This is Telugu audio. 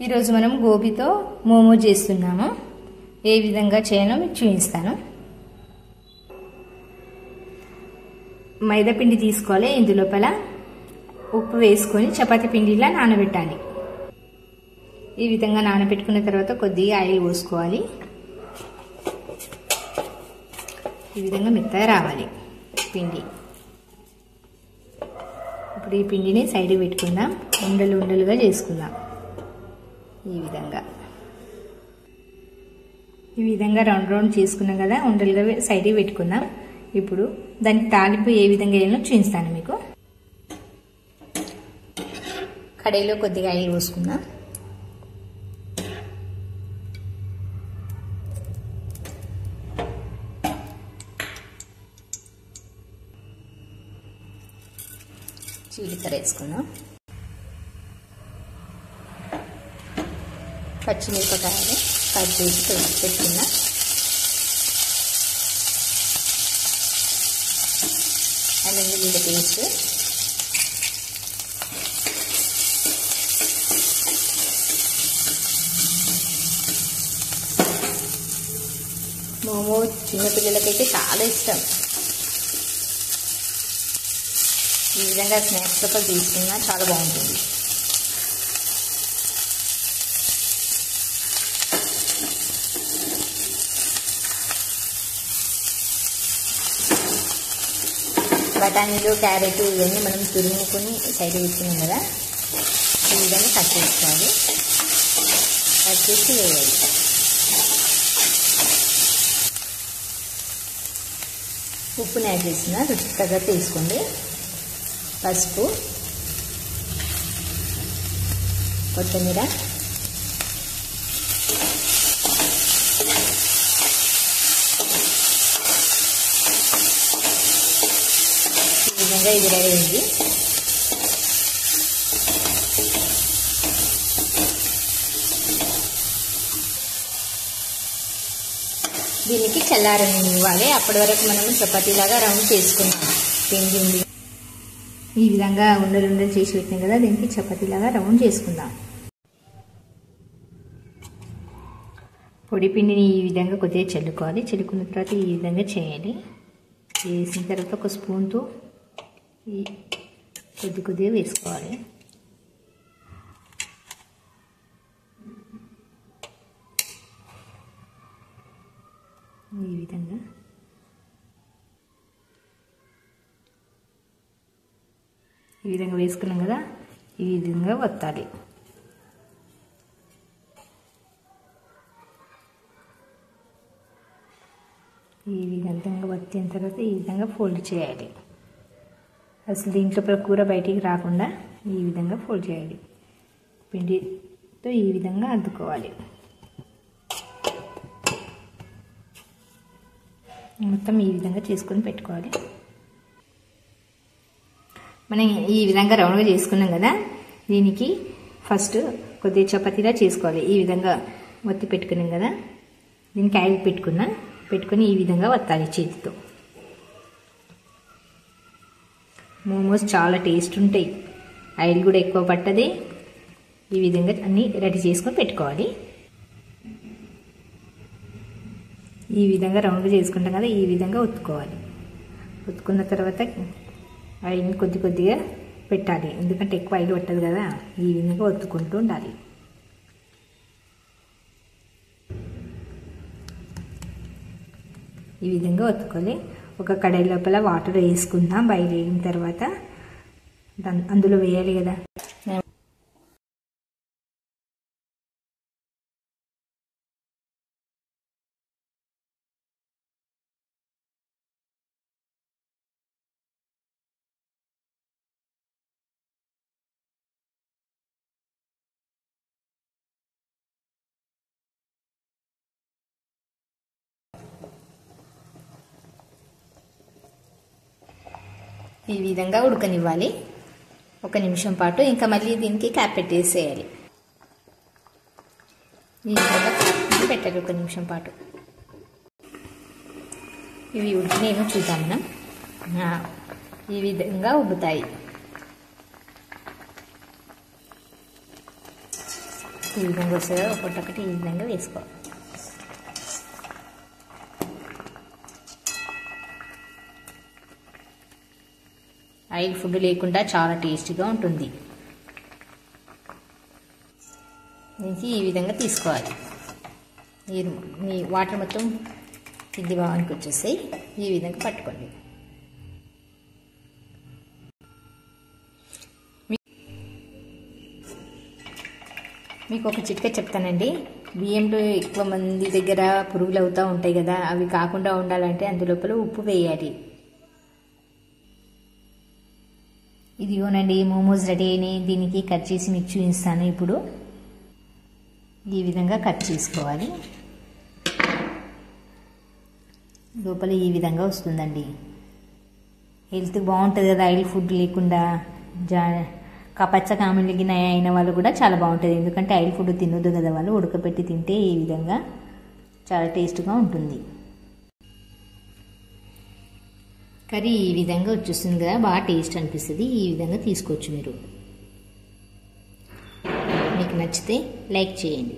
ఈరోజు మనం గోబీతో మోమో చేస్తున్నాము. ఏ విధంగా చేయాలో మీకు చూపిస్తాను. మైదా పిండి తీసుకోవాలి. ఇందులోపల ఉప్పు వేసుకొని చపాతీ పిండిలా నానబెట్టాలి. ఈ విధంగా నానబెట్టుకున్న తర్వాత కొద్దిగా ఆయిల్ పోసుకోవాలి. ఈ విధంగా మెత్తగా రావాలి పిండి. ఇప్పుడు ఈ పిండిని సైడ్కి పెట్టుకుందాం. ఉండలు ఉండలుగా చేసుకుందాం. ఈ విధంగా రౌండ్ రౌండ్ చేసుకున్నాం కదా, ఉండలుగా సైడ్కి పెట్టుకుందాం. ఇప్పుడు దానికి తాలింపు ఏ విధంగా వేయాలో చూపిస్తాను మీకు. కడాయిలో కొద్దిగా ఆయిల్ పోసుకుందాం. జీలకర్ర వేసుకుందాం. పచ్చిమిరపకాయలు కట్ చేసి పెట్టుకున్నా. అల్లం వెల్లుల్లి పేస్ట్, మోమో చిన్నపిల్లలకైతే చాలా ఇష్టం. ఈ విధంగా స్నాక్స్ తో తీసుకున్నా చాలా బాగుంటుంది. బఠానీలు, క్యారెట్ ఇవన్నీ మనం తురుముకొని సైడ్ పెట్టుకున్నాం కదా, ఈ విధంగా కట్ చేసుకోవాలి. కట్ చేసి వేయాలి. ఉప్పుని యాడ్ చేసిన రుచికి తగ్గట్టు వేసుకోండి. పసుపు, కొత్తిమీర, ఈ విధంగా ఇది రెడీ అయింది. దీనికి చల్లారనివ్వాలి. అప్పటి వరకు మనం చపాతీలాగా రౌండ్ చేసుకున్నాం. పిండి ఉంది, ఈ విధంగా ఉండలు ఉండలు చేసి పెట్టినాం కదా, దీనికి చపాతీలాగా రౌండ్ చేసుకుందాం. పొడి పిండిని ఈ విధంగా కొద్దిగా చల్లుకోవాలి. చల్లుకున్న తర్వాత ఈ విధంగా చేయాలి. వేసిన తర్వాత ఒక స్పూన్తో కొద్దిగా వేసుకోవాలి. ఈ విధంగా వేసుకున్నాం కదా, ఈ విధంగా వత్తాలి. ఈ విధంగా వత్తిన తర్వాత ఈ విధంగా ఫోల్డ్ చేయాలి. అసలు దీంట్లో కూర బయటికి రాకుండా ఈ విధంగా ఫోల్డ్ చేయాలి. పిండితో ఈ విధంగా అద్దుకోవాలి. మొత్తం ఈ విధంగా చేసుకొని పెట్టుకోవాలి. మనం ఈ విధంగా రౌండ్గా చేసుకున్నాం కదా, దీనికి ఫస్ట్ కొద్దిగా చపాతీలా చేసుకోవాలి. ఈ విధంగా వత్తి పెట్టుకున్నాం కదా, దీనికి ఆయిల్ పెట్టుకొని ఈ విధంగా వత్తాలి చేతితో. మోమోస్ చాలా టేస్ట్ ఉంటాయి. ఆయిల్ కూడా ఎక్కువ పట్టది. ఈ విధంగా అన్నీ రెడీ చేసుకొని పెట్టుకోవాలి. ఈ విధంగా రౌండ్గా చేసుకుంటాం కదా, ఈ విధంగా ఒత్తుకోవాలి. ఒత్తుకున్న తర్వాత ఆయిల్ని కొద్దిగా పెట్టాలి. ఎందుకంటే ఎక్కువ ఆయిల్ పట్టదు కదా, ఈ విధంగా ఒత్తుకుంటూ ఉండాలి. ఈ విధంగా ఒత్తుకోవాలి. ఒక కడాయి లోపల వాటర్ వేసుకుందాం. బాయిల్ అయిన తర్వాత అందులో వేయాలి కదా. ఈ విధంగా ఉడకనివ్వాలి 1 నిమిషం పాటు. ఇంకా మళ్ళీ దీనికి క్యాప్ పెట్టేసేయాలి. ఈ విధంగా క్యాప్ పెట్టాలి 1 నిమిషం పాటు. ఇవి ఉడికినేమో చూద్దాం మనం. ఈ విధంగా ఉబ్బుతాయి. ఈ విధంగా వస్తుంది. ఒక్కొక్కటి ఈ విధంగా వేసుకోవాలి. ఆయిల్ ఫుడ్ లేకుండా చాలా టేస్టీగా ఉంటుంది. దీనికి ఈ విధంగా తీసుకోవాలి. మీ వాటర్ మొత్తం కింది భాగానికి వచ్చేసాయి. ఈ విధంగా పట్టుకోండి. మీకు ఒక చిట్కా చెప్తానండి. బియ్యంలో ఎక్కువ మంది దగ్గర పురుగులు అవుతూ ఉంటాయి కదా, అవి కాకుండా ఉండాలంటే అందులోపల ఉప్పు వేయాలి. ఇదిగోనండి మోమోస్ రెడీ అయినాయి. దీనికి కట్ చేసి మీకు చూపిస్తాను. ఇప్పుడు ఈ విధంగా కట్ చేసుకోవాలి. లోపల ఈ విధంగా వస్తుందండి. హెల్త్ బాగుంటుంది కదా, ఆయిల్ ఫుడ్ లేకుండా. పచ్చ కామెలిగిన అయిన వాళ్ళు కూడా చాలా బాగుంటుంది. ఎందుకంటే ఆయిల్ ఫుడ్ తినొద్దు కదా వాళ్ళు. ఉడకపెట్టి తింటే ఈ విధంగా చాలా టేస్ట్గా ఉంటుంది. కర్రీ ఈ విధంగా వచ్చేస్తుంది కదా, బాగా టేస్ట్ అనిపిస్తుంది. ఈ విధంగా తీసుకోవచ్చు మీరు. మీకు నచ్చితే లైక్ చేయండి.